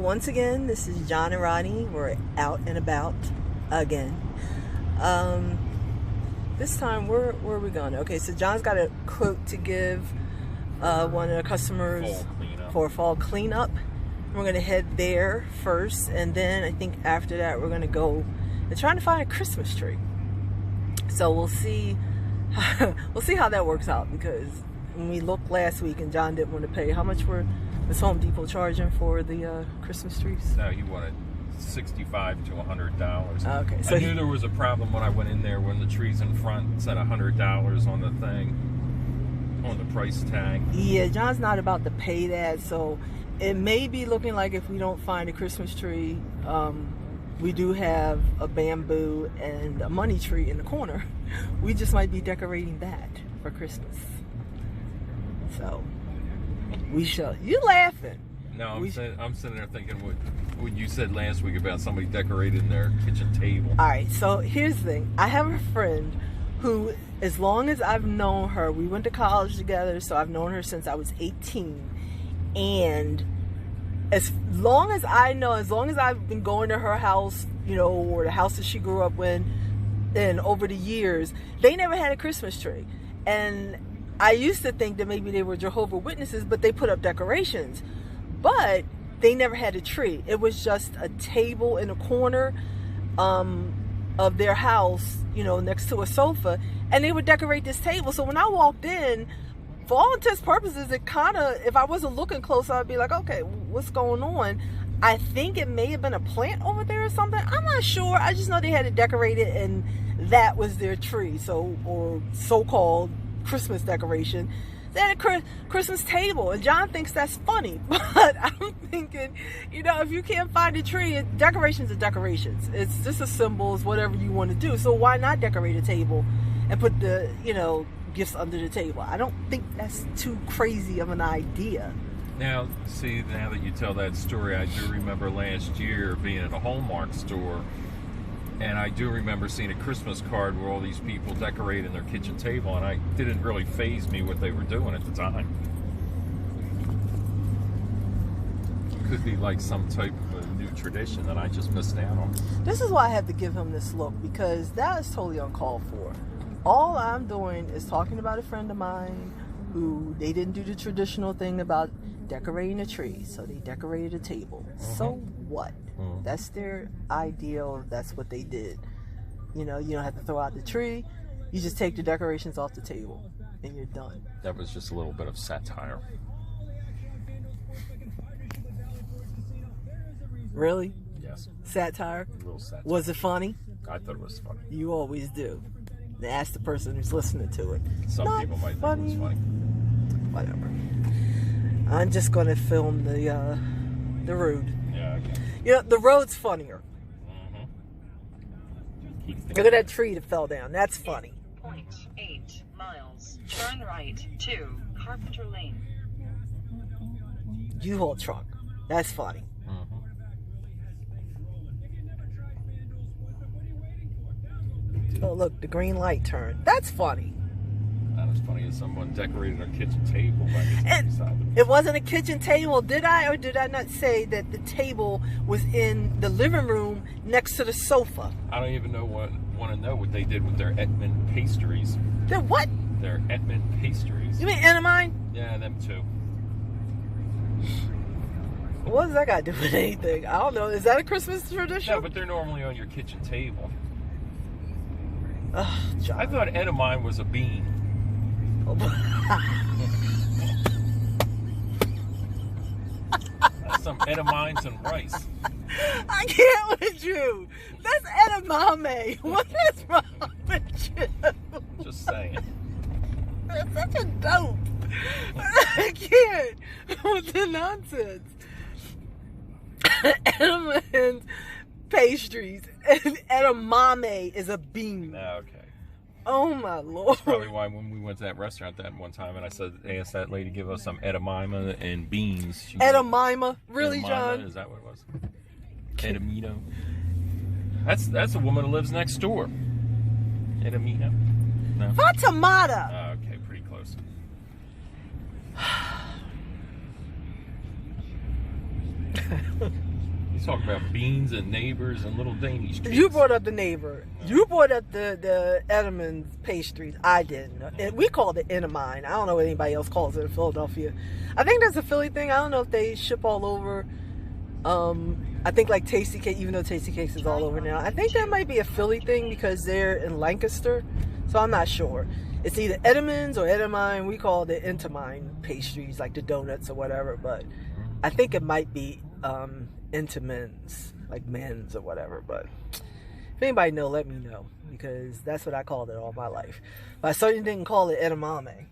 once again, this is John and Ronnie. We're out and about again. This time, where are we going? Okay, so John's got a quote to give one of the customers for a fall cleanup. We're going to head there first, and then I think after that we're going to go and try to find a Christmas tree. So we'll see how that works out, because when we looked last week and John didn't want to pay, how much was Home Depot charging for the Christmas trees? No, he wanted $65 to $100. Okay, so I knew there was a problem when I went in there when the trees in front said $100 on the thing, on the price tag. Yeah, John's not about to pay that, so it may be looking like if we don't find a Christmas tree, we do have a bamboo and a money tree in the corner. We just might be decorating that for Christmas. So we shall. You laughing? No, I'm sitting there thinking what you said last week about somebody decorating their kitchen table. All right, so here's the thing. I have a friend who, as long as I've known her, we went to college together, so I've known her since I was 18. And as long as I've been going to her house, or the house that she grew up in, and over the years, they never had a Christmas tree. And I used to think that maybe they were Jehovah's Witnesses, but they put up decorations. But they never had a tree. It was just a table in a corner of their house, next to a sofa, and they would decorate this table. So when I walked in, for all intents and purposes, it kind of, if I wasn't looking close, I'd be like, okay, what's going on? I think it may have been a plant over there or something. I'm not sure. I just know they had it decorated, and that was their tree. Or so-called Christmas decoration. They had a Christmas table, and John thinks that's funny. But I'm thinking, if you can't find a tree, decorations are decorations. It's just a symbol, it's whatever you want to do. So why not decorate a table and put the, gifts under the table? I don't think that's too crazy of an idea. Now that you tell that story, I do remember last year being at a Hallmark store, and I do remember seeing a Christmas card where all these people decorating their kitchen table, and it didn't really faze me what they were doing at the time. Could be like some type of a new tradition that I just missed out on. This is why I have to give him this look, because that is totally uncalled for. All I'm doing is talking about a friend of mine who, they didn't do the traditional thing about decorating a tree, so they decorated a table. So what? That's their ideal. That's what they did. You don't have to throw out the tree. You just take the decorations off the table and you're done. That was just a little bit of satire. Really? Yes. Satire? A little satire. Was it funny? I thought it was funny. You always do. Ask the person who's listening to it. Some people might think it was funny. Whatever. I'm just going to film the road. Yeah, okay. The road's funnier. Mm-hmm. Look at that tree that fell down. That's funny. 0.8 miles. Turn right to Carpenter Lane. U-Haul truck. That's funny. Oh, look, the green light turned. That's funny. Not as funny as someone decorated their kitchen table. And it wasn't a kitchen table. Did I or did I not say that the table was in the living room next to the sofa? I don't even want to know what they did with their Edmund pastries. Their what? Their Edmund pastries. You mean Entenmann's? Yeah, them too. What does that got to do with anything? I don't know. Is that a Christmas tradition? No, but they're normally on your kitchen table. Oh, John. I thought Edamame was a bean. That's some edamines and rice. I can't with you. That's edamame. What is wrong with you? Just saying. That's such a dope. I can't with the nonsense. Edamame pastries. Edamame is a bean. Okay. Oh my Lord. That's probably why when we went to that restaurant that one time and I asked that lady to give us some edamame and beans. Edamame? Really, edamame, John? Is that what it was? Edamino. That's a woman who lives next door. Edamino? No. Fatimata. Oh, okay, pretty close. talk about beans and neighbors and little Danish treats. You brought up the neighbor. You brought up the Edamons pastries. I didn't. We called it Enamine. I don't know what anybody else calls it in Philadelphia. I think that's a Philly thing. I don't know if they ship all over. I think like Tasty Cake, even though Tasty Cakes is all over now, I think that might be a Philly thing because they're in Lancaster. So I'm not sure. It's either Edamons or Edamine. We call it Entamine pastries, like the donuts or whatever. But I think it might be Entamins, like men's or whatever. But if anybody know, let me know, because that's what I called it all my life. But I certainly didn't call it edamame.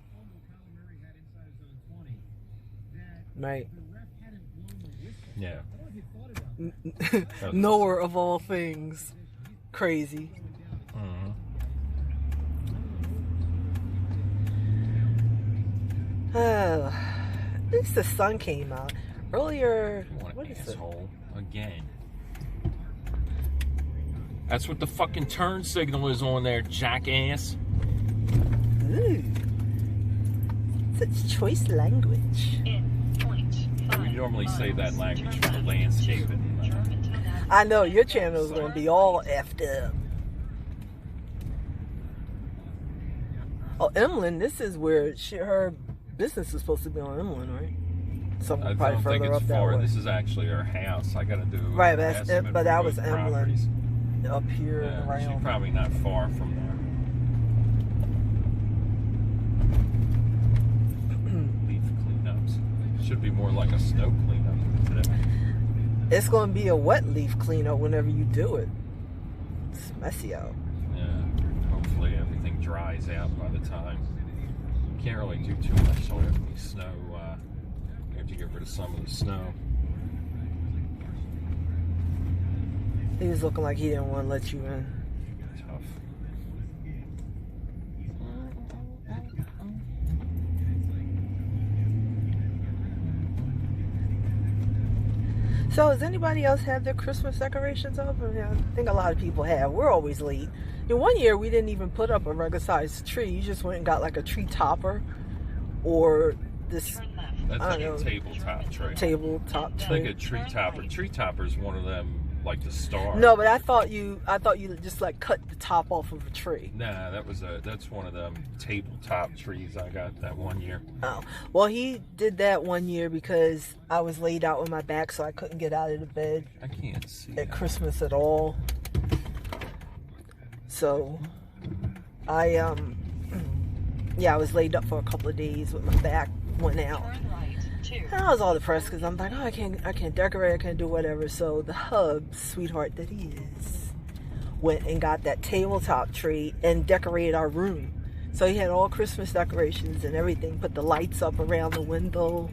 Right? Yeah. Knower of all things. Crazy. Mm-hmm. At least the sun came out earlier. What is it? Asshole again. That's what the fucking turn signal is on there, jackass. Ooh. Such choice language. In point five We normally say that miles, language turn for the left landscape to and Germantown I know your channel is going to be all effed up. Oh, Emlyn, this is where her business is supposed to be on Emlyn, right? Somewhere I probably don't think further it's up that far. way. This is actually our house. I got to do Right, but that was Emlyn. Emlyn. Up here and Yeah, she's around. probably not far from there. Leaf cleanups. Should be more like a snow cleanup today. It's going to be a wet leaf cleanup whenever you do it. It's messy out. Yeah. Hopefully everything dries out by the time. Can't really do too much. So if we snow, we have to get rid of some of the snow. He was looking like he didn't want to let you in. Tough. So, does anybody else have their Christmas decorations up? I mean, I think a lot of people have. We're always late. In one year, we didn't even put up a regular-sized tree. You just went and got like a tree topper or this turn left. That's I like don't a know. tabletop tray. tabletop I think tree. a tree topper. Tree topper is one of them, like the star. No, but I thought you just like cut the top off of a tree. Nah, that's one of them tabletop trees I got that one year. Oh, well, he did that one year because I was laid out on my back, so I couldn't get out of the bed I can't see at that. Christmas at all. So, I was laid up for a couple of days with my back went out. Turn right to And I was all depressed because I'm like, oh, I can't decorate, I can't do whatever. So the hub, sweetheart that he is, went and got that tabletop tree and decorated our room. So he had all Christmas decorations and everything. Put the lights up around the window,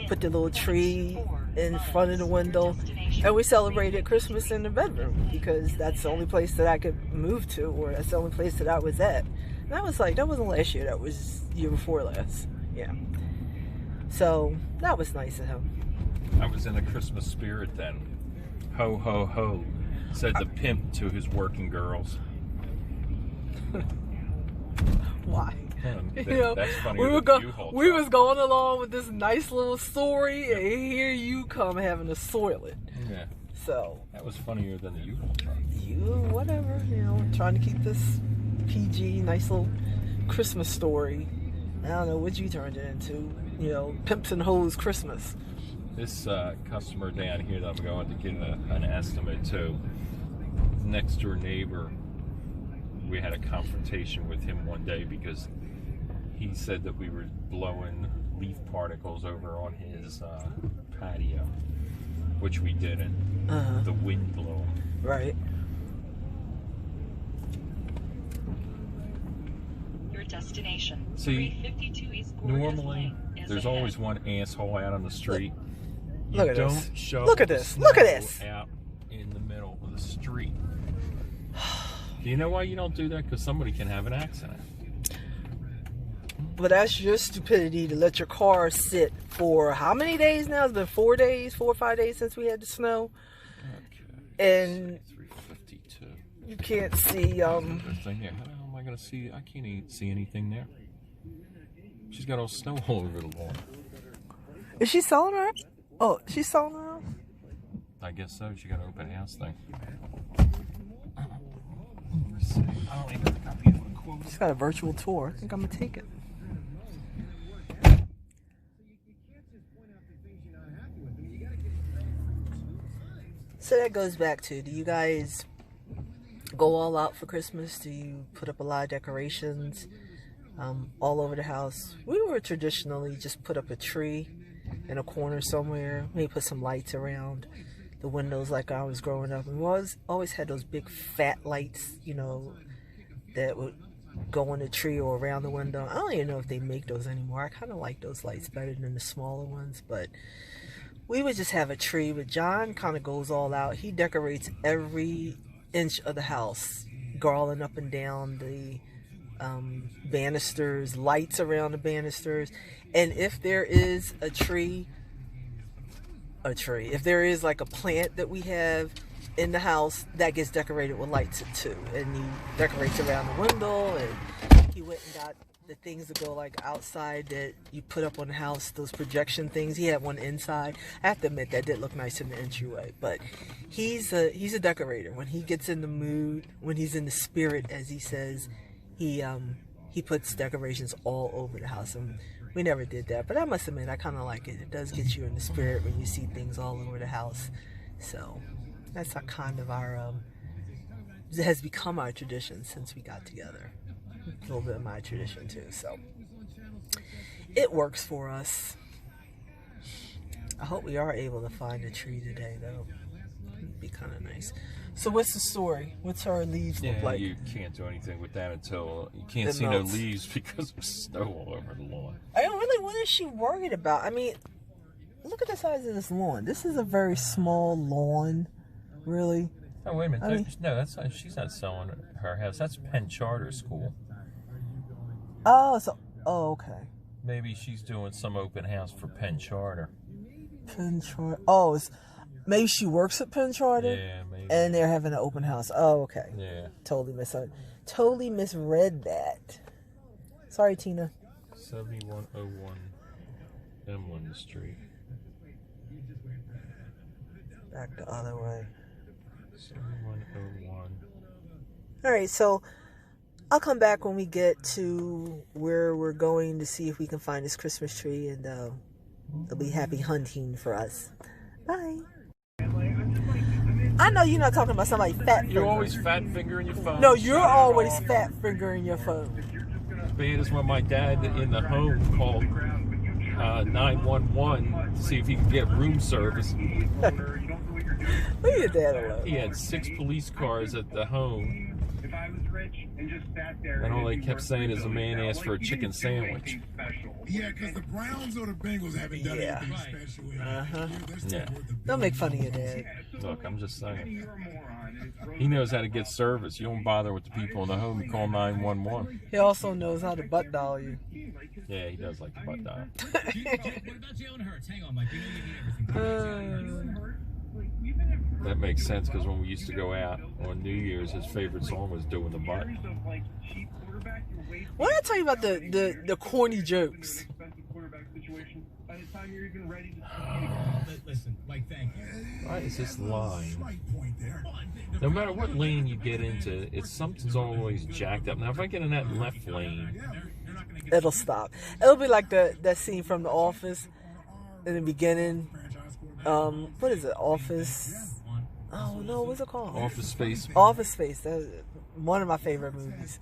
put the little tree in front of the window, and we celebrated Christmas in the bedroom because that's the only place that I could move to, or that's the only place that I was at. And I was like, that wasn't last year, that was year before last. Yeah. So that was nice of him. I was in a Christmas spirit then. Ho, ho, ho, said the pimp to his working girls. Why? That- You know, that's funnier we were than the U-Haul we truck. was going along with this nice little story, and here you come having to soil it. Yeah, So that was funnier than the U-Haul truck. you whatever, trying to keep this PG, nice little Christmas story. I don't know what you turned it into. Pimps and Hoes Christmas. This customer down here that I'm going to get an estimate to, next door neighbor, we had a confrontation with him one day because he said that we were blowing leaf particles over on his patio, which we didn't. The wind blew them. Right. your destination. See, 352 East Gorgeous normally Lane is there's ahead. always one asshole out on the street. You Look at don't this. shovel Look at the this. Look at snow this. out in the middle of the street. Do you know why you don't do that? Because somebody can have an accident. But that's your stupidity to let your car sit for how many days now? It's been 4 or 5 days since we had the snow. Okay. And 352. you can't see, There's thing here. How the hell am I going to see? I can't even see anything there. She's got all snow all over the lawn. is she selling her? Oh, she's selling her? I guess so. She got an open house thing. Let's see. I don't even think I'll be able to quote. She's got a virtual tour. I think I'm gonna take it. So that goes back to, do you guys go all out for Christmas? Do you put up a lot of decorations all over the house? We were traditionally just put up a tree in a corner somewhere. Maybe put some lights around the windows like I was growing up. And we always had those big fat lights, you know, that would go on the tree or around the window. I don't even know if they make those anymore. I kind of like those lights better than the smaller ones, but we would just have a tree. But John kind of goes all out. He decorates every inch of the house, garland up and down the banisters, lights around the banisters. And if there is a tree, if there is like a plant that we have in the house, that gets decorated with lights too. And he decorates around the window, and he went and got the things that go like outside that you put up on the house, those projection things. He had one inside. I have to admit that did look nice in the entryway. But he's a decorator. When he gets in the mood, when he's in the spirit, as he says, he puts decorations all over the house. And we never did that, but I must admit I kind of like it. It does get you in the spirit when you see things all over the house. So that's kind of our it has become our tradition since we got together. A little bit of my tradition too, so it works for us. I hope we are able to find a tree today, though. It'd be kind of nice. So what's the story? What's her leaves look like? You can't do anything with that until you can't see no leaves because of snow all over the lawn. I don't really. What is she worried about? I mean, look at the size of this lawn. This is a very small lawn, really. Oh, wait a minute. No, that's not, she's not selling her house. That's Penn Charter School. Oh, okay. Maybe she's doing some open house for Penn Charter. Penn Charter. Oh, maybe she works at Penn Charter? Yeah, maybe. And they're having an open house. Oh, okay. Yeah. Totally misread that. Sorry, Tina. 7101 Emlyn Street. Back the other way. 7101. All right, so I'll come back when we get to where we're going to see if we can find this Christmas tree, and it'll be happy hunting for us. Bye. I know you're not talking about somebody fat finger. You're always fat fingering your phone. No, you're always fat fingering your phone. As bad as when my dad in the home called 911 to see if he could get room service. Leave your dad alone. He had 6 police cars at the home. And all they kept saying is a man asked for a chicken sandwich. Yeah, because the Browns or the Bengals haven't done anything special. Yeah. Don't make fun of your dad. Look, I'm just saying. He knows how to get service. You don't bother with the people in the home. You call 911. He also knows how to butt dial you. Yeah, he does like the butt dial. What about Jalen Hurts? Hang on, Mike. You know you need everything. That makes sense because when we used to go out on New Year's, his favorite song was "Doing the Butt." What did I tell you about the corny jokes? Listen, Mike, thank you. Why is this line? No matter what lane you get into, something's always jacked up. Now, if I get in that left lane, It'll stop. It'll be like that scene from The Office in the beginning. What is it? Office? Oh no, what's it called? Office Space. Office Space. That's one of my favorite movies.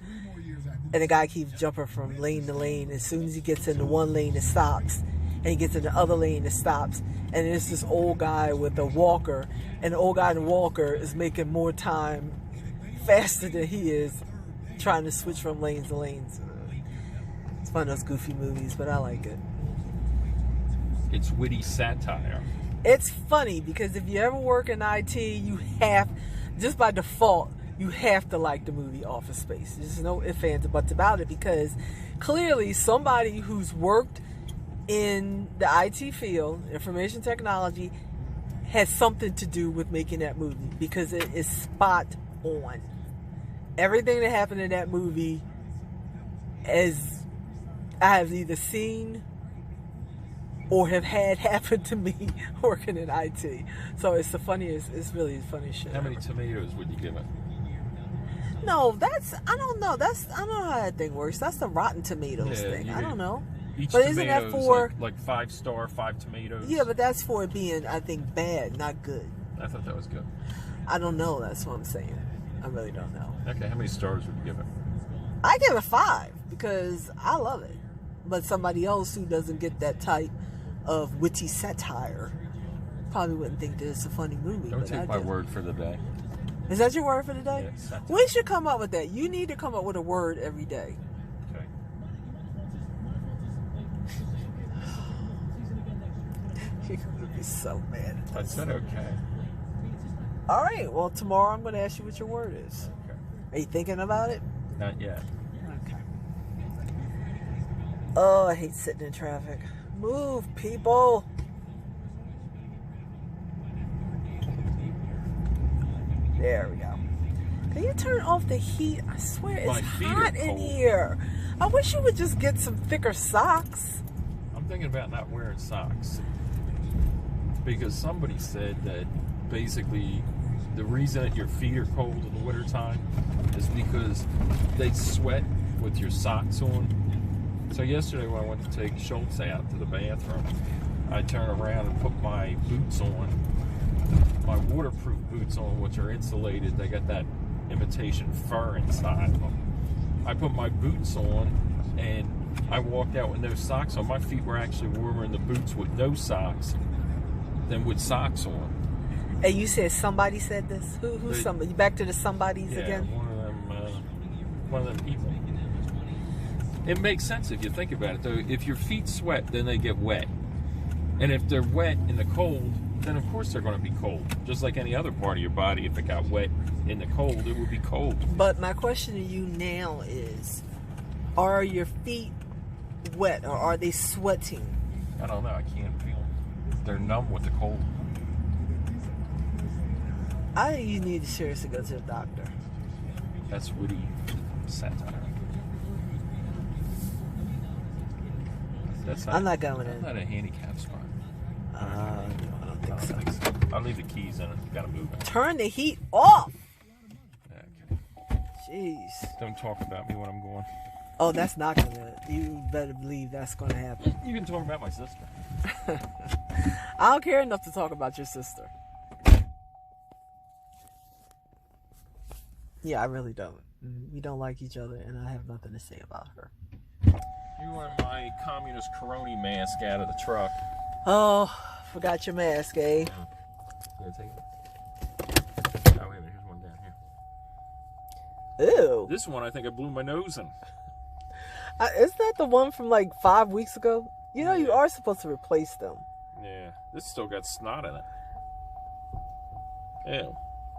And the guy keeps jumping from lane to lane. As soon as he gets into one lane, it stops. And he gets in the other lane, it stops. And it's this old guy with a walker. And the old guy in the walker is making more time faster than he is trying to switch from lanes to lanes. It's one of those goofy movies, but I like it. It's witty satire. It's funny because if you ever work in IT, you have, just by default, you have to like the movie Office Space. There's no ifs, ands, or buts about it, because clearly somebody who's worked in the IT field, information technology, has something to do with making that movie, because it is spot on. Everything that happened in that movie, as I have either seen or have had happen to me working in IT. So it's the funniest. It's really the funny shit. How many tomatoes would you give it? No, I don't know. I don't know how that thing works. That's the Rotten Tomatoes thing. I don't know. Each But isn't that tomato's for like 5-star, 5 tomatoes? Yeah, but that's for it being, I think, bad, not good. I thought that was good. I don't know. That's what I'm saying. I really don't know. Okay, how many stars would you give it? I give it 5 because I love it. But somebody else who doesn't get that type of witty satire probably wouldn't think that it's a funny movie. Don't but take I my do. word for the day. Is that your word for the day? Yeah, satire. We should come up with that. You need to come up with a word every day. Okay. You're going to be so mad at I us. said okay. All right. Well, tomorrow I'm going to ask you what your word is. Okay. Are you thinking about it? Not yet. Okay. Oh, I hate sitting in traffic. Move, people. There we go. Can you turn off the heat? I swear My it's feet are hot in cold. here. I wish you would just get some thicker socks. I'm thinking about not wearing socks. Because somebody said that basically the reason that your feet are cold in the wintertime is because they sweat with your socks on. So yesterday when I went to take Schultz out to the bathroom, I turned around and put my boots on, my waterproof boots on, which are insulated. They got that imitation fur inside of them. I put my boots on and I walked out with no socks on. My feet were actually warmer in the boots with no socks than with socks on. And you said somebody said this? Who's They- somebody? Back to the somebodies Yeah, again? one of them people. It makes sense if you think about it, though. If your feet sweat, then they get wet. And if they're wet in the cold, then of course they're going to be cold. Just like any other part of your body, if it got wet in the cold, it would be cold. But my question to you now is, are your feet wet or are they sweating? I don't know. I can't feel them. They're numb with the cold. I think you need to seriously go to the doctor. That's witty satire. That's I'm not going that's in. not a handicap spot. I don't I think don't so. think so. I'll leave the keys in it. Got to move it. Turn the heat off. Okay. Jeez. Don't talk about me when I'm going. Oh, that's not gonna. You better believe that's gonna happen. You can talk about my sister. I don't care enough to talk about your sister. Yeah, I really don't. We don't like each other, and I have nothing to say about her. You were my communist Corona mask out of the truck. Oh, forgot your mask, eh? Can I take it? Oh, wait a minute. Here's one down here. Ew. This one, I think I blew my nose in. Isn't that the one from like 5 weeks ago? You know, you are supposed to replace them. Yeah. This still got snot in it. Ew.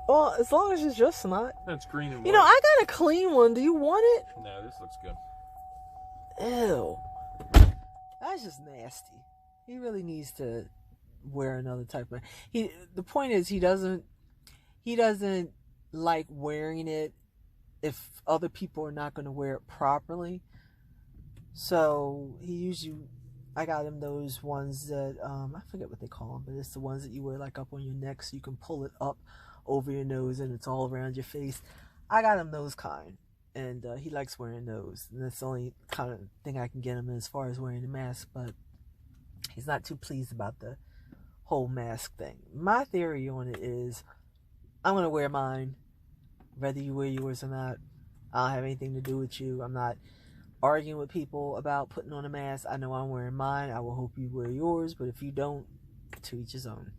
Well, as long as it's just snot. That's green and white. You know, I got a clean one. Do you want it? No, this looks good. Ew. That's just nasty. He really needs to wear another type of. The point is, he doesn't like wearing it if other people are not going to wear it properly. So he usually, I got him those ones that I forget what they call them, but it's the ones that you wear like up on your neck, so you can pull it up over your nose and it's all around your face. I got him those kind, and he likes wearing those. And that's the only kind of thing I can get him as far as wearing the mask, but he's not too pleased about the whole mask thing. My theory on it is, I'm going to wear mine, whether you wear yours or not. I don't have anything to do with you. I'm not arguing with people about putting on a mask. I know I'm wearing mine. I will hope you wear yours, but if you don't, to each his own.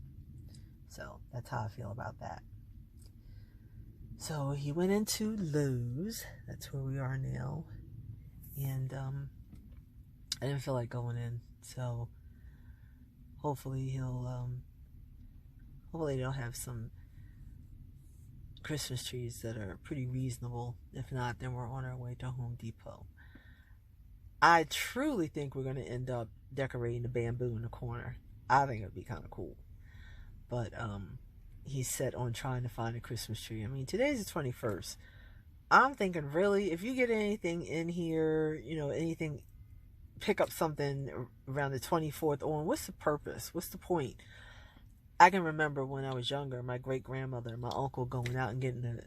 So that's how I feel about that. So he went into Lowe's. That's where we are now. And I didn't feel like going in. So hopefully hopefully they'll have some Christmas trees that are pretty reasonable. If not, then we're on our way to Home Depot. I truly think we're going to end up decorating the bamboo in the corner. I think it would be kind of cool. But he's set on trying to find a Christmas tree. I mean, today's the 21st. I'm thinking, really, if you get anything in here, you know, anything pick up something around the 24th on, what's the purpose? What's the point? I can remember when I was younger, my great-grandmother and my uncle going out and getting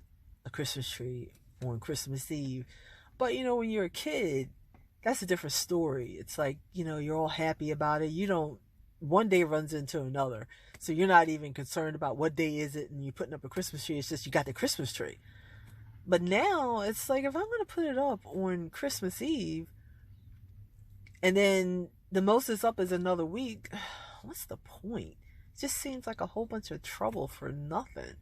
a Christmas tree on Christmas Eve. But, you know, when you're a kid, that's a different story. It's like, you know, you're all happy about it. You don't, one day runs into another. So you're not even concerned about what day is it and you're putting up a Christmas tree. It's just you got the Christmas tree. But now it's like, if I'm going to put it up on Christmas Eve and then the most it's up is another week, what's the point? It just seems like a whole bunch of trouble for nothing,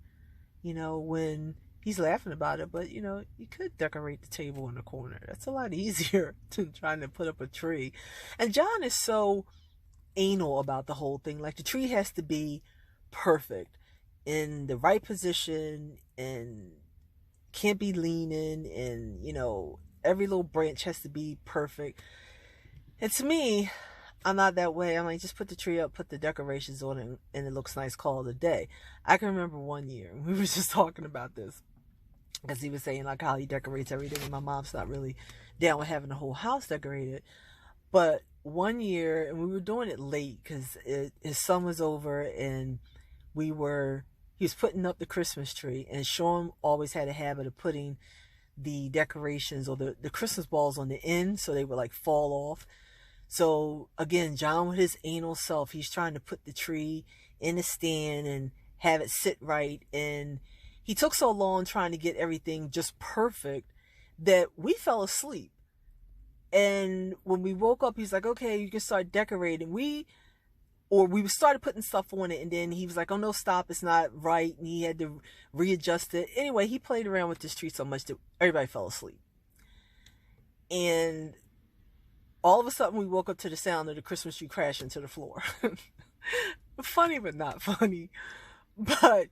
you know, when he's laughing about it. But, you know, you could decorate the table in the corner. That's a lot easier than trying to put up a tree. And John is so anal about the whole thing. Like, the tree has to be perfect in the right position and can't be leaning, and, you know, every little branch has to be perfect. And to me, I'm not that way. I'm like, just put the tree up, put the decorations on it, and it looks nice, call it a day. I can remember one year, we were just talking about this, because he was saying like how he decorates everything, and my mom's not really down with having the whole house decorated. But one year, and we were doing it late, because his son was over, and he was putting up the Christmas tree, and Sean always had a habit of putting the decorations or the Christmas balls on the end so they would like fall off. So again, John with his anal self, he's trying to put the tree in the stand and have it sit right. And he took so long trying to get everything just perfect that we fell asleep. And when we woke up, he's like, okay, you can start decorating. We started putting stuff on it, and then he was like, oh no, stop, it's not right. And he had to readjust it. Anyway, he played around with this tree so much that everybody fell asleep. And all of a sudden, we woke up to the sound of the Christmas tree crashing to the floor. Funny, but not funny. But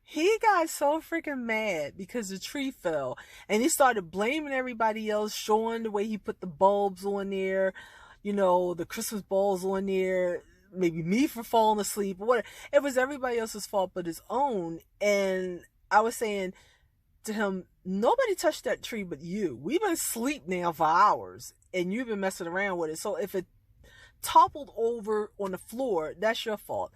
he got so freaking mad because the tree fell. And he started blaming everybody else, showing the way he put the bulbs on there, you know, the Christmas balls on there, maybe me for falling asleep or whatever. It was everybody else's fault but his own. And I was saying to him, nobody touched that tree but you. We've been asleep now for hours, and you've been messing around with it. So if it toppled over on the floor, that's your fault.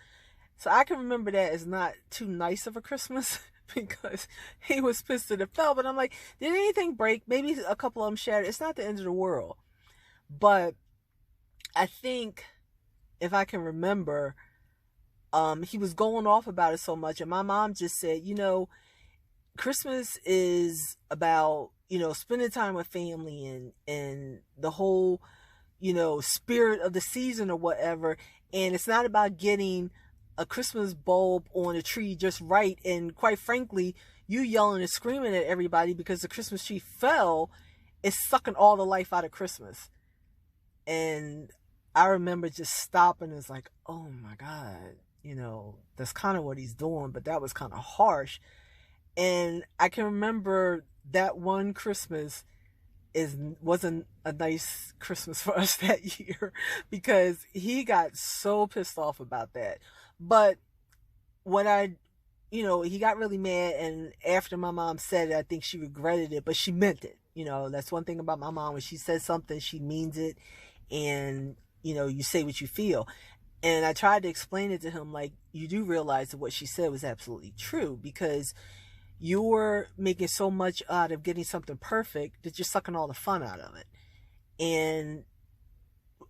So I can remember that as not too nice of a Christmas because he was pissed that it fell. But I'm like, did anything break? Maybe a couple of them shattered. It's not the end of the world. But I think, if I can remember, he was going off about it so much. And my mom just said, you know, Christmas is about, you know, spending time with family and the whole, you know, spirit of the season or whatever. And it's not about getting a Christmas bulb on a tree just right. And quite frankly, you yelling and screaming at everybody because the Christmas tree fell is sucking all the life out of Christmas. And I remember just stopping and it's like, oh my God, you know, that's kind of what he's doing, but that was kind of harsh. And I can remember that one Christmas wasn't a nice Christmas for us that year because he got so pissed off about that. But he got really mad, and after my mom said it, I think she regretted it, but she meant it. You know, that's one thing about my mom. When she says something, she means it, and, you know, you say what you feel. And I tried to explain it to him, like, you do realize that what she said was absolutely true, because you're making so much out of getting something perfect that you're sucking all the fun out of it. And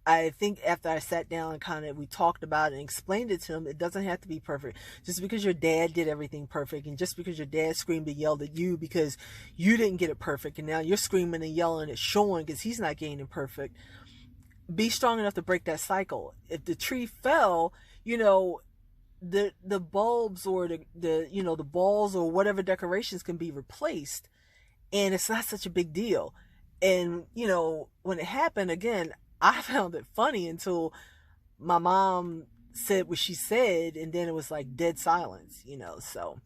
I think after I sat down and we talked about it and explained it to him, it doesn't have to be perfect. Just because your dad did everything perfect, and just because your dad screamed and yelled at you because you didn't get it perfect, and now you're screaming and yelling at Sean because he's not getting it perfect, be strong enough to break that cycle. If the tree fell, you know, the bulbs or the balls or whatever decorations can be replaced, and it's not such a big deal. And, you know, when it happened again, I found it funny until my mom said what she said, and then it was like dead silence, you know. So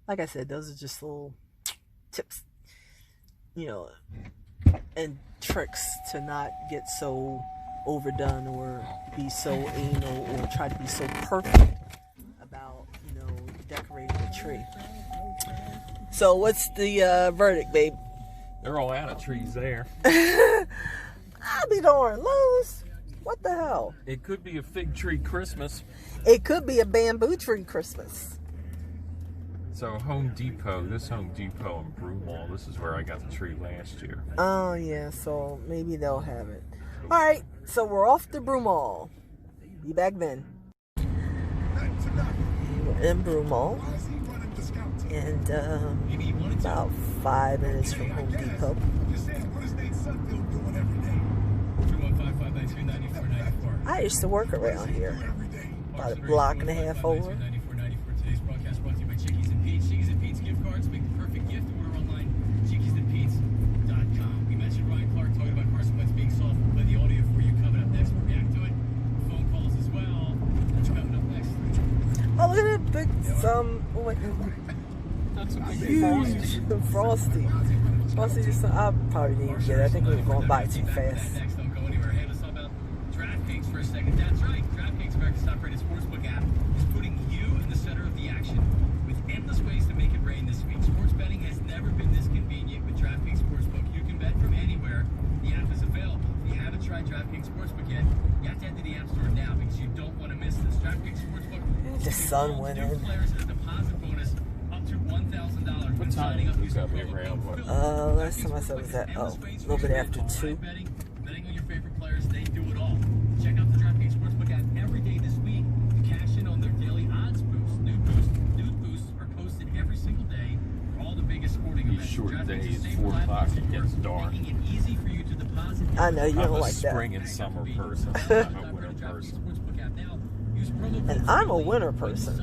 like I said, those are just little tips, you know, and tricks to not get so overdone or be so anal or try to be so perfect about, you know, decorating a tree. So what's the verdict, babe? They're all out of trees there. I'll be darn, Lowe's. What the hell? It could be a fig tree Christmas. It could be a bamboo tree Christmas. So Home Depot, this Home Depot in Broomall, this is where I got the tree last year. Oh, yeah, so maybe they'll have it. All right, so we're off to Broomall. Be back then. We're in Broomall. And about 5 minutes from Home Depot. I used to work around here. About a block and a half over. Today's broadcast brought to you by Chickies and Pete's. Chickies and Pete's gift cards make the perfect gift. Order online, chickiesandpete's.com. We mentioned Ryan Clark talking about Carson Wentz being soft. We'll play the audio for you coming up next. We'll react to it. Phone calls as well. That's coming up next. Oh, look at that big, That's a big huge Frosty. Frosty just, I probably didn't get it. I think we were going by too fast. Next, don't go anywhere. Hey, let's talk about DraftKings for a second. That's right. DraftKings, America's top-rated sportsbook app, is putting you in the center of the action with endless ways to make it rain this week. Sports betting has never been this convenient with DraftKings Sportsbook. You can bet from anywhere. The app is available. If you haven't tried DraftKings Sportsbook yet, you have to head to the App Store now because you don't want to miss this. DraftKings Sportsbook. The sun went in. New players at a deposit bonus up to $1,000. What time you got me around? Last time I saw it was at, a little bit after 2. Betting on your favorite players, they do it all. Check out the DraftKings Sportsbook app every day this week to cash in on their daily odds boosts. New boosts are posted every single day for all the biggest sporting These events. short DraftKings days, is 4 o'clock, safe it gets for dark. making it easy for you to deposit. I know, you I'm don't a like that. spring and summer person. I'm a winter person. And I'm a winter person.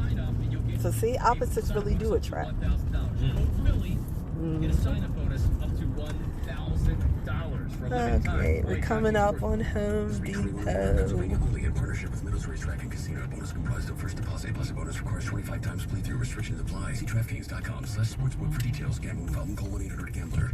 So see, opposites really do attract. Get a sign-up bonus up to $1,000 for a limited time. Okay, we're coming up on Home Depot. Equally in partnership with Meadows Racetrack and Casino. Bonus comprised of first deposit plus a bonus requires 25 times play-through. Restrictions apply. See DraftKings.com/sportsbook for details. Gambling problem? Call 1-800-GAMBLER.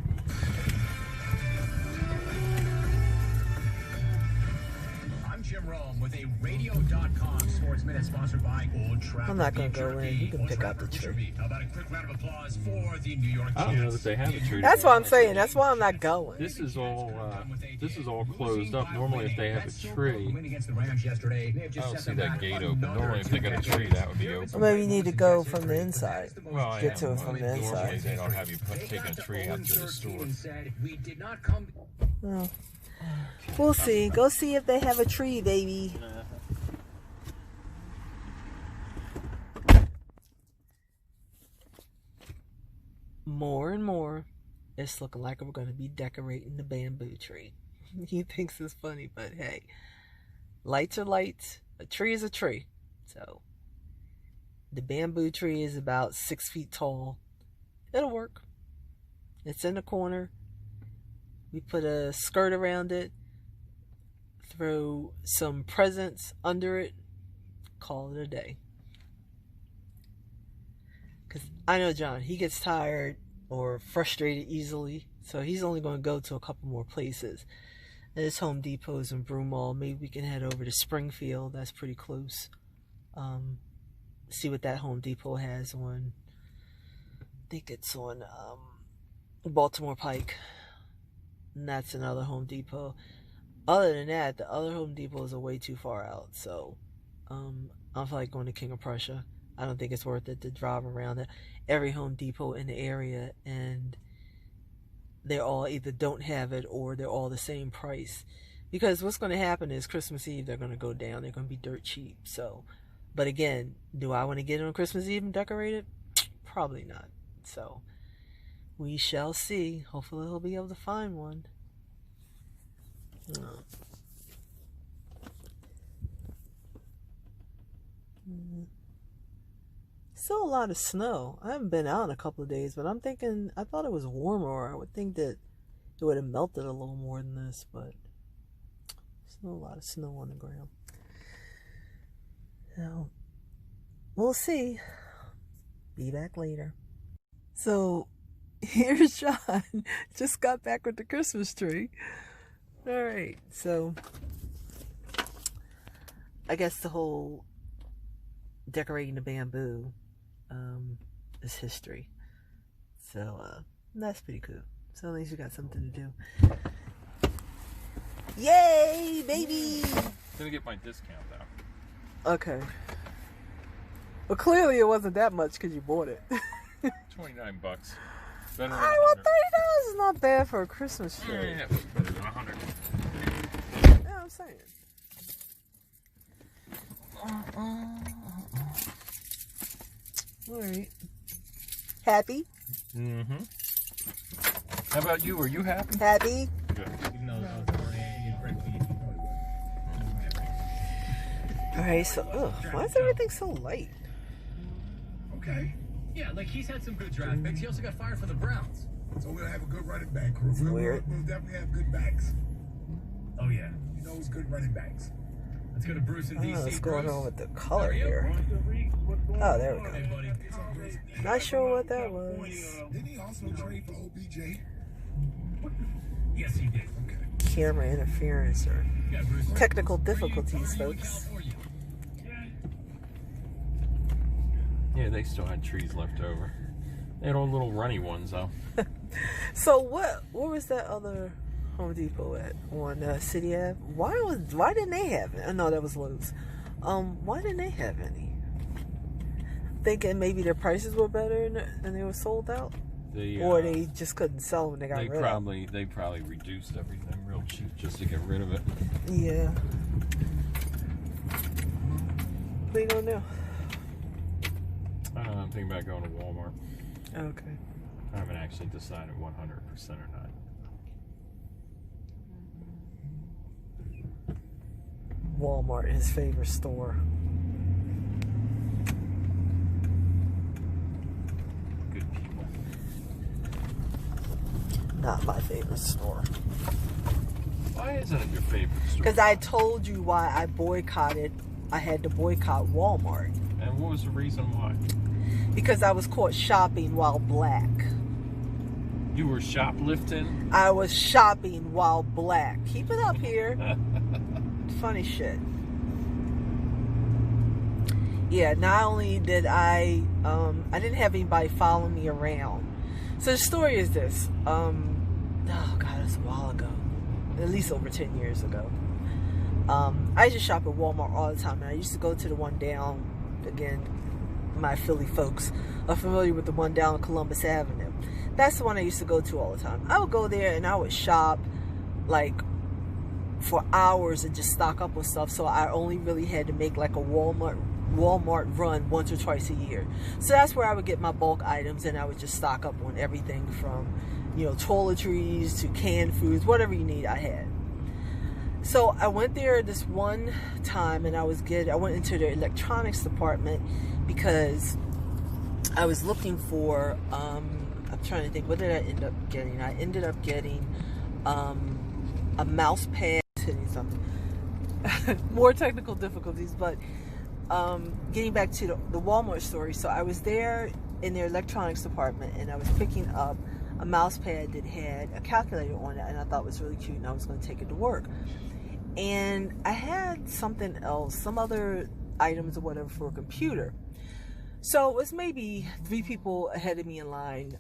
I'm Jim Rome with a Radio.com Sports Minute sponsored by Old Trafford. I'm not going to go in. You can pick out the tree. How about a quick round of applause for the New York I don't know Jets? that they have a tree. That's what I'm saying. That's why I'm not going. This is all closed up. Normally, if they have a tree, Win against the Rams yesterday. They have I just don't set see them that back gate open. another Normally, if they got a tree, that would be open. Or maybe you need to go from the inside. Well, Get to it from the normally inside. they don't have you taking a tree out to the store. Said, we did not come. Well, we'll see. Go see if they have a tree, baby. More and more, it's looking like we're going to be decorating the bamboo tree. He thinks it's funny, but hey, lights are lights. A tree is a tree. So, the bamboo tree is about 6 feet tall. It'll work. It's in the corner. We put a skirt around it. Throw some presents under it. Call it a day. Because I know John, he gets tired or frustrated easily. So he's only going to go to a couple more places. There's Home Depot's in Broomall. Maybe we can head over to Springfield. That's pretty close. See what that Home Depot has on. I think it's on Baltimore Pike. And that's another Home Depot. Other than that, the other Home Depots are way too far out. So I feel like going to King of Prussia. I don't think it's worth it to drive around every Home Depot in the area, and they all either don't have it or they're all the same price. Because what's going to happen is Christmas Eve, they're going to go down. They're going to be dirt cheap. So, but again, do I want to get it on Christmas Eve and decorate it? Probably not. So, we shall see. Hopefully he'll be able to find one. Still a lot of snow. I haven't been out in a couple of days, but I'm thinking, I thought it was warmer. I would think that it would have melted a little more than this, but still a lot of snow on the ground. So, we'll see. Be back later. So, here's John. Just got back with the Christmas tree. Alright, so I guess the whole decorating the bamboo is history. So that's pretty cool. So at least you got something to do. Yay, baby! Gonna get my discount though. Okay. But clearly it wasn't that much because you bought it. $29. Better than I well, $30 $100. is not bad for a Christmas tree. Yeah, better than $100. Yeah, I'm saying. All right. Happy? Mm-hmm. How about you? Are you happy? Happy? Good. Even though I was already correctly. All right. So, why is everything so light? Okay. Yeah, like he's had some good draft picks. He also got fired from the Browns. So we're gonna have a good running back crew. Weird. We'll definitely have good backs. Oh yeah. You know, it's good running backs. Let's go to Bruce in I don't know DC. what's going Bruce. on with the color How are you? here. Oh, there we Hey, go. buddy. Not sure what that was. Didn't he also trade for OBJ? Yes, he did. Okay. Camera interference or Yeah, Bruce. technical Where are you difficulties, in folks. California? Yeah, they still had trees left over. They had all little runny ones though. So what was that other Home Depot at on City Ave? Why didn't they have it? No, that was Lowe's. Why didn't they have any? Thinking maybe their prices were better and they were sold out, or they just couldn't sell them and they got They rid of them. they probably reduced everything real cheap just to get rid of it. Yeah. What are you gonna do? I'm thinking about going to Walmart. Okay. I haven't actually decided 100% or not. Walmart, his favorite store. Good people. Not my favorite store. Why isn't it your favorite store? Because I told you why I had to boycott Walmart. And what was the reason why? Because I was caught shopping while black. You were shoplifting? I was shopping while black. Keep it up here. Funny shit. Yeah, not only did I didn't have anybody following me around. So the story is this. Oh God, it was a while ago. At least over 10 years ago. I used to shop at Walmart all the time. And I used to go to the one down, again, my Philly folks are familiar with the one down on Columbus Avenue. That's the one I used to go to all the time. I would go there and I would shop like for hours and just stock up on stuff. So I only really had to make like a Walmart run once or twice a year. So that's where I would get my bulk items and I would just stock up on everything from, you know, toiletries to canned foods, whatever you need, I had. So I went there this one time and I went into the electronics department because I was looking for, I'm trying to think, what did I end up getting? I ended up getting a mouse pad, something. More technical difficulties, but getting back to the Walmart story. So I was there in their electronics department and I was picking up a mouse pad that had a calculator on it and I thought it was really cute and I was going to take it to work. And I had something else, some other items or whatever for a computer. So it was maybe 3 people ahead of me in line.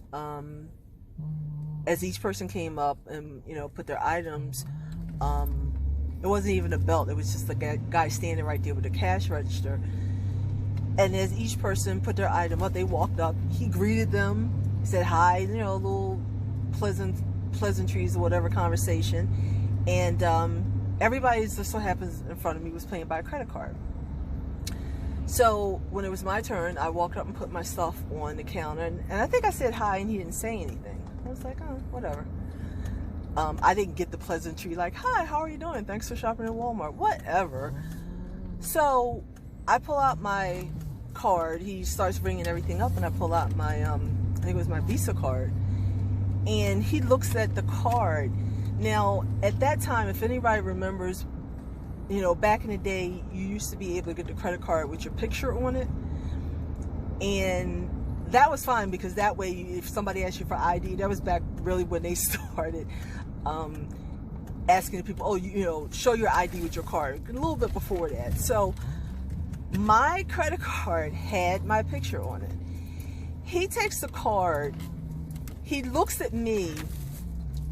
As each person came up and, you know, put their items, it wasn't even a belt. It was just a guy standing right there with a cash register. And as each person put their item up, they walked up. He greeted them, said hi, you know, little pleasantries or whatever conversation. And everybody just so happens in front of me was paying by a credit card. So when it was my turn, I walked up and put my stuff on the counter. And I think I said hi and he didn't say anything. I was like, oh, whatever. I didn't get the pleasantry like, hi, how are you doing? Thanks for shopping at Walmart. Whatever. So I pull out my card. He starts bringing everything up and I pull out my, I think it was my Visa card. And he looks at the card. Now, at that time, if anybody remembers, you know, back in the day, you used to be able to get the credit card with your picture on it. And that was fine because that way, if somebody asked you for ID, that was back really when they started asking people, oh, you know, show your ID with your card. A little bit before that. So my credit card had my picture on it. He takes the card. He looks at me.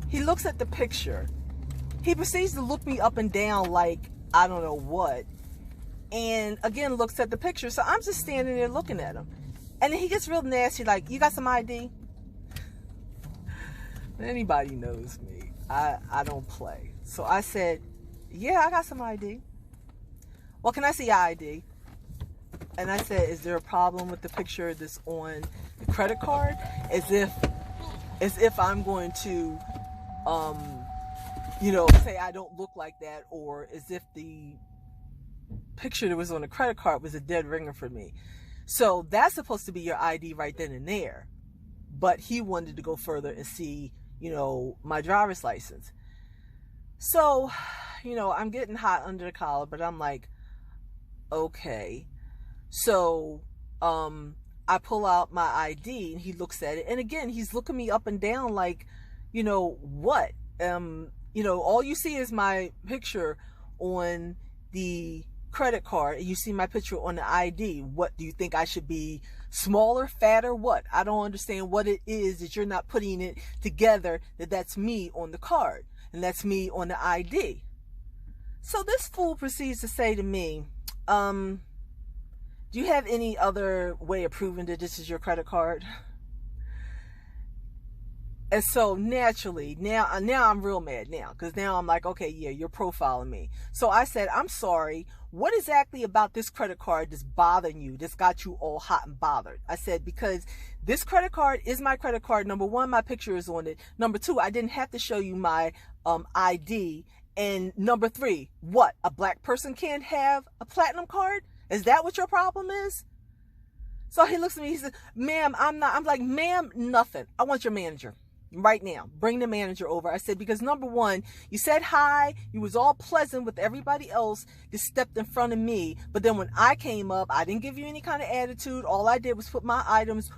He looks at the picture. He proceeds to look me up and down like I don't know what. And again, looks at the picture. So I'm just standing there looking at him. And then he gets real nasty, like, you got some ID? Anybody knows me. I don't play. So I said, yeah, I got some ID. Well, can I see your ID? And I said, is there a problem with the picture that's on the credit card? As if I'm going to, say I don't look like that, or as if the picture that was on the credit card was a dead ringer for me. So that's supposed to be your ID right then and there. But he wanted to go further and see, my driver's license. So, I'm getting hot under the collar, but I'm like, okay. So, I pull out my ID and he looks at it. And again, he's looking me up and down like, what? All you see is my picture on the credit card and you see my picture on the ID. What do you think? I should be smaller, fatter, what? I don't understand what it is that you're not putting it together, that's me on the card and that's me on the ID. So this fool proceeds to say to me, do you have any other way of proving that this is your credit card? And so naturally, now I'm real mad now, because now I'm like, okay, yeah, you're profiling me. So I said, I'm sorry, what exactly about this credit card that's bothering you, that's got you all hot and bothered? I said, because this credit card is my credit card. Number one, my picture is on it. Number two, I didn't have to show you my ID. And number three, what? A black person can't have a platinum card? Is that what your problem is? So he looks at me, he says, ma'am, I'm like, ma'am, nothing. I want your manager. Right now, bring the manager over. I said, because number one, you said hi, you was all pleasant with everybody else that stepped in front of me, but then when I came up, I didn't give you any kind of attitude. All I did was put my items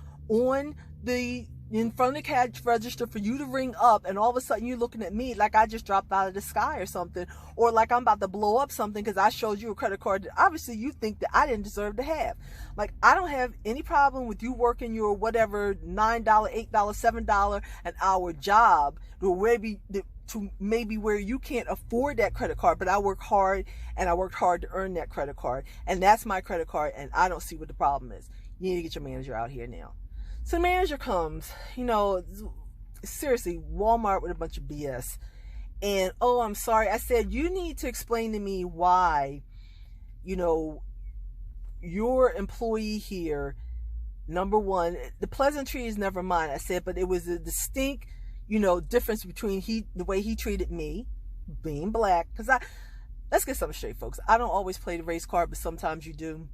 in front of the cash register for you to ring up, and all of a sudden you're looking at me like I just dropped out of the sky or something, or like I'm about to blow up something because I showed you a credit card that obviously you think that I didn't deserve to have. Like, I don't have any problem with you working your whatever $9, $8, $7 an hour job to maybe where you can't afford that credit card, but I work hard and I worked hard to earn that credit card, and that's my credit card, and I don't see what the problem is. You need to get your manager out here now. So the manager comes, seriously, Walmart with a bunch of BS. And, oh, I'm sorry. I said, you need to explain to me why, your employee here, number one, the pleasantry is never mine. I said, but it was a distinct, difference between the way he treated me, being black. Because let's get something straight, folks. I don't always play the race card, but sometimes you do.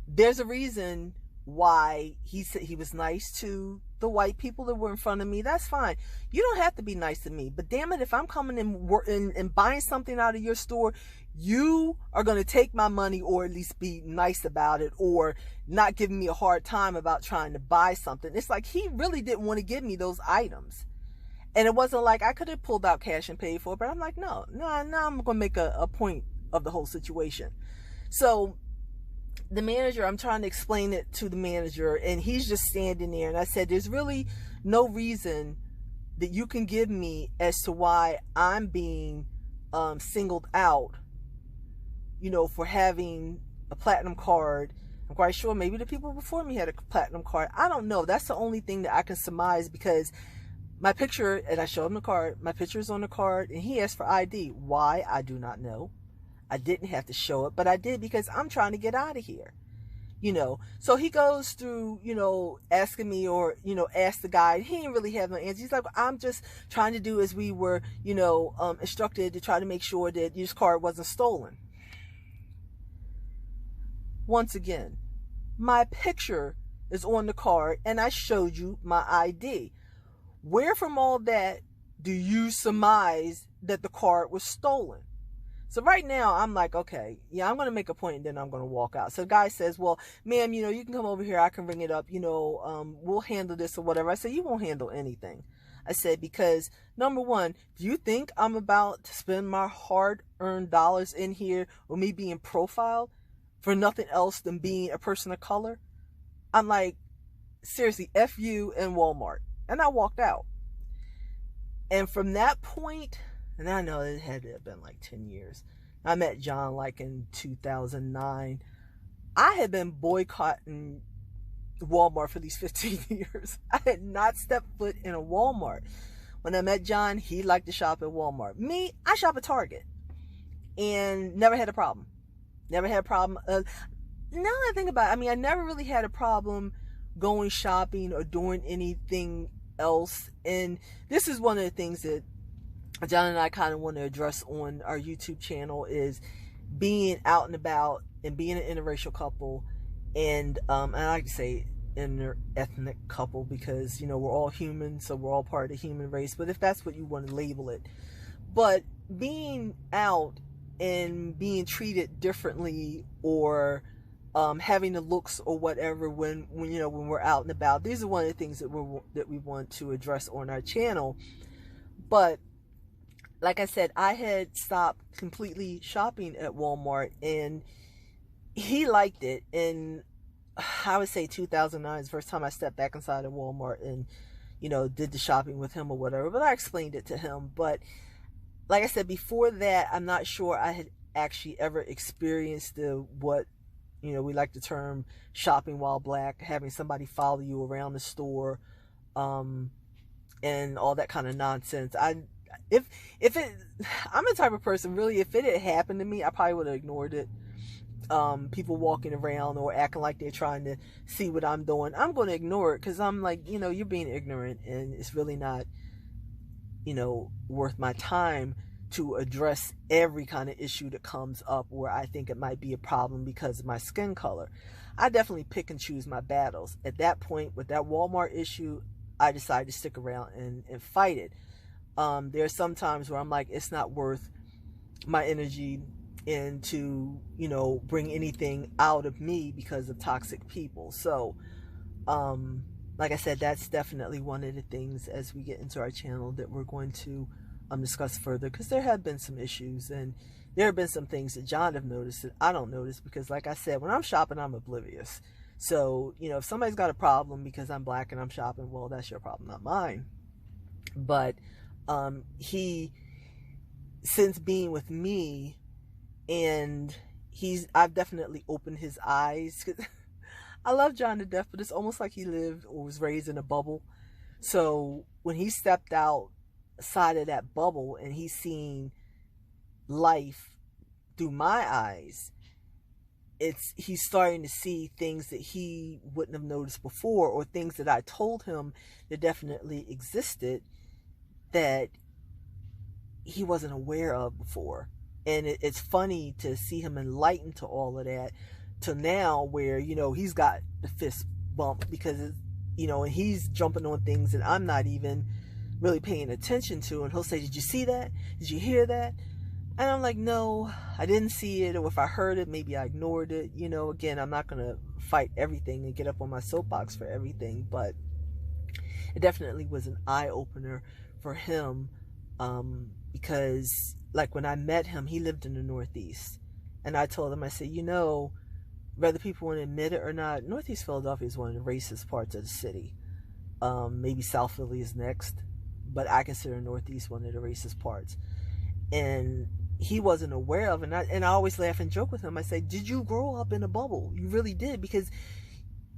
There's a reason why he said he was nice to the white people that were in front of me. That's fine. You don't have to be nice to me, but damn it, if I'm coming in and buying something out of your store, you are going to take my money, or at least be nice about it, or not giving me a hard time about trying to buy something. It's like he really didn't want to give me those items, and it wasn't like I could have pulled out cash and paid for it, but I'm like, no, I'm going to make a point of the whole situation. So the manager, I'm trying to explain it to the manager, and he's just standing there. And I said, there's really no reason that you can give me as to why I'm being singled out, for having a platinum card. I'm quite sure maybe the people before me had a platinum card. I don't know. That's the only thing that I can surmise, because my picture, and I showed him the card, my picture is on the card, and he asked for ID. Why? I do not know. I didn't have to show it, but I did because I'm trying to get out of here, So he goes through, asking me, or, ask the guy. He didn't really have no answer. He's like, I'm just trying to do as we were, instructed, to try to make sure that your card wasn't stolen. Once again, my picture is on the card, and I showed you my ID. Where from all that do you surmise that the card was stolen? So right now, I'm like, okay, yeah, I'm going to make a point, and then I'm going to walk out. So the guy says, well, ma'am, you can come over here. I can ring it up. We'll handle this or whatever. I said, you won't handle anything. I said, because number one, do you think I'm about to spend my hard-earned dollars in here with me being profiled for nothing else than being a person of color? I'm like, seriously, F you and Walmart. And I walked out. And from that point, and I know it had to have been like 10 years. I met John like in 2009. I had been boycotting Walmart for these 15 years. I had not stepped foot in a Walmart. When I met John, he liked to shop at Walmart. Me, I shop at Target. And never had a problem. Never had a problem. Now that I think about it, I mean, I never really had a problem going shopping or doing anything else. And this is one of the things that John and I kind of want to address on our YouTube channel, is being out and about and being an interracial couple. And I like to say inter-ethnic couple because, you know, we're all human, so we're all part of the human race. But if that's what you want to label it. But being out and being treated differently, or having the looks or whatever when you know, when we're out and about, these are one of the things that we want to address on our channel. But like I said, I had stopped completely shopping at Walmart, and he liked it. And I would say 2009 is the first time I stepped back inside of Walmart and, you know, did the shopping with him or whatever. But I explained it to him. But like I said, before that, I'm not sure I had actually ever experienced what, you know, we like to term shopping while black, having somebody follow you around the store, and all that kind of nonsense. I'm the type of person, really, if it had happened to me, I probably would have ignored it. People walking around or acting like they're trying to see what I'm doing, I'm going to ignore it, because I'm like, you know, you're being ignorant, and it's really not, you know, worth my time to address every kind of issue that comes up where I think it might be a problem because of my skin color. I definitely pick and choose my battles. At that point, with that Walmart issue, I decided to stick around and fight it. There are some times where I'm like, it's not worth my energy and to, you know, bring anything out of me because of toxic people. So, like I said, that's definitely one of the things as we get into our channel that we're going to discuss further, because there have been some issues, and there have been some things that John have noticed that I don't notice, because like I said, when I'm shopping, I'm oblivious. So, you know, if somebody's got a problem because I'm black and I'm shopping, well, that's your problem, not mine. But he, since being with me, and I've definitely opened his eyes. I love John to death, but it's almost like he lived or was raised in a bubble. So when he stepped outside of that bubble and he's seen life through my eyes, he's starting to see things that he wouldn't have noticed before, or things that I told him that definitely existed that he wasn't aware of before. And it's funny to see him enlightened to all of that, to now where, you know, he's got the fist bump because, you know, and he's jumping on things that I'm not even really paying attention to. And he'll say, did you see that? Did you hear that? And I'm like, no, I didn't see it. Or if I heard it, maybe I ignored it. You know, again, I'm not going to fight everything and get up on my soapbox for everything. But it definitely was an eye-opener for him, because like when I met him, he lived in the Northeast. And I told him, I said, you know, whether people want to admit it or not, Northeast Philadelphia is one of the racist parts of the city. Maybe South Philly is next, but I consider Northeast one of the racist parts. And he wasn't aware of it. And I always laugh and joke with him. I say, did you grow up in a bubble? You really did. Because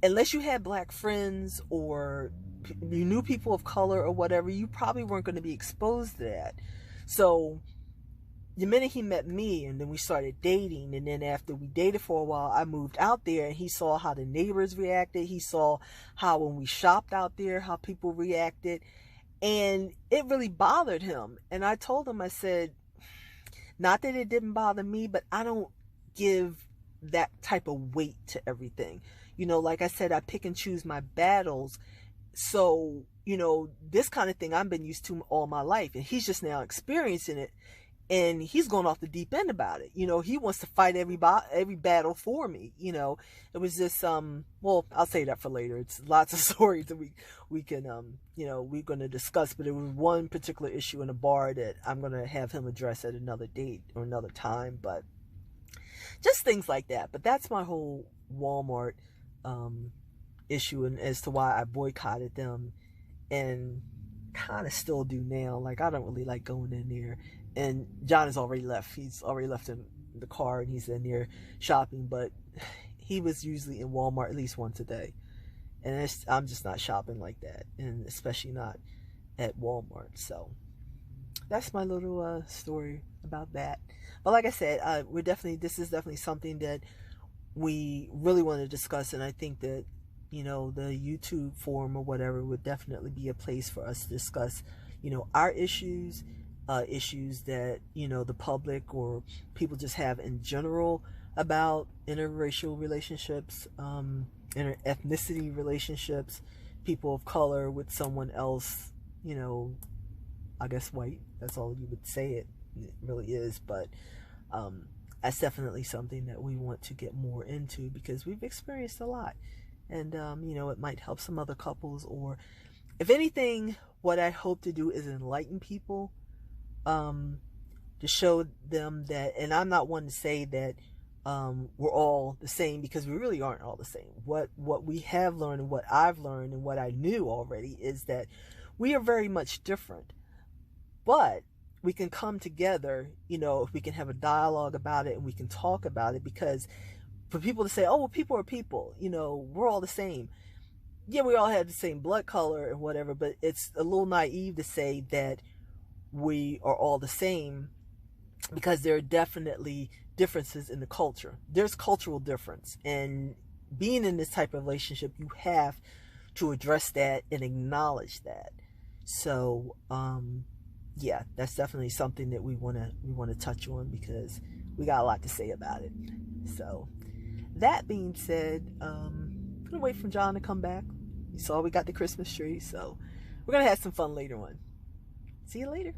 unless you had black friends or you knew people of color or whatever, you probably weren't going to be exposed to that. So the minute he met me, and then we started dating, and then after we dated for a while, I moved out there, and he saw how the neighbors reacted. He saw how when we shopped out there, how people reacted, and it really bothered him. And I told him, I said, not that it didn't bother me, but I don't give that type of weight to everything. You know, like I said, I pick and choose my battles. So, you know, this kind of thing I've been used to all my life, and he's just now experiencing it. And he's going off the deep end about it. You know, he wants to fight every battle for me. You know, it was just, well, I'll say that for later. It's lots of stories that we can, you know, we're going to discuss. But it was one particular issue in a bar that I'm going to have him address at another date or another time. But just things like that. But that's my whole Walmart issue, and as to why I boycotted them. And kind of still do now. Like, I don't really like going in there. And John has already left. He's already left in the car and he's in there shopping. But he was usually in Walmart at least once a day. And I'm just not shopping like that. And especially not at Walmart. So that's my little story about that. But like I said, this is definitely something that we really want to discuss. And I think that, you know, the YouTube forum or whatever would definitely be a place for us to discuss, you know, our issues that, you know, the public or people just have in general about interracial relationships, ethnicity relationships, people of color with someone else, you know, I guess white. That's all you would say it really is. But that's definitely something that we want to get more into because we've experienced a lot. And, you know, it might help some other couples, or if anything, what I hope to do is enlighten people, to show them that, and I'm not one to say that, we're all the same, because we really aren't all the same. What we have learned and what I've learned and what I knew already is that we are very much different, but we can come together, you know, if we can have a dialogue about it and we can talk about it, because for people to say, oh, well, people are people, you know, we're all the same. Yeah, we all have the same blood color and whatever, but it's a little naive to say that we are all the same, because there are definitely differences in the culture. There's cultural difference, and being in this type of relationship, you have to address that and acknowledge that. So, yeah, that's definitely something that we want to touch on, because we got a lot to say about it. So, that being said, I'm gonna wait for John to come back. You saw we got the Christmas tree, so we're gonna have some fun later on. See you later.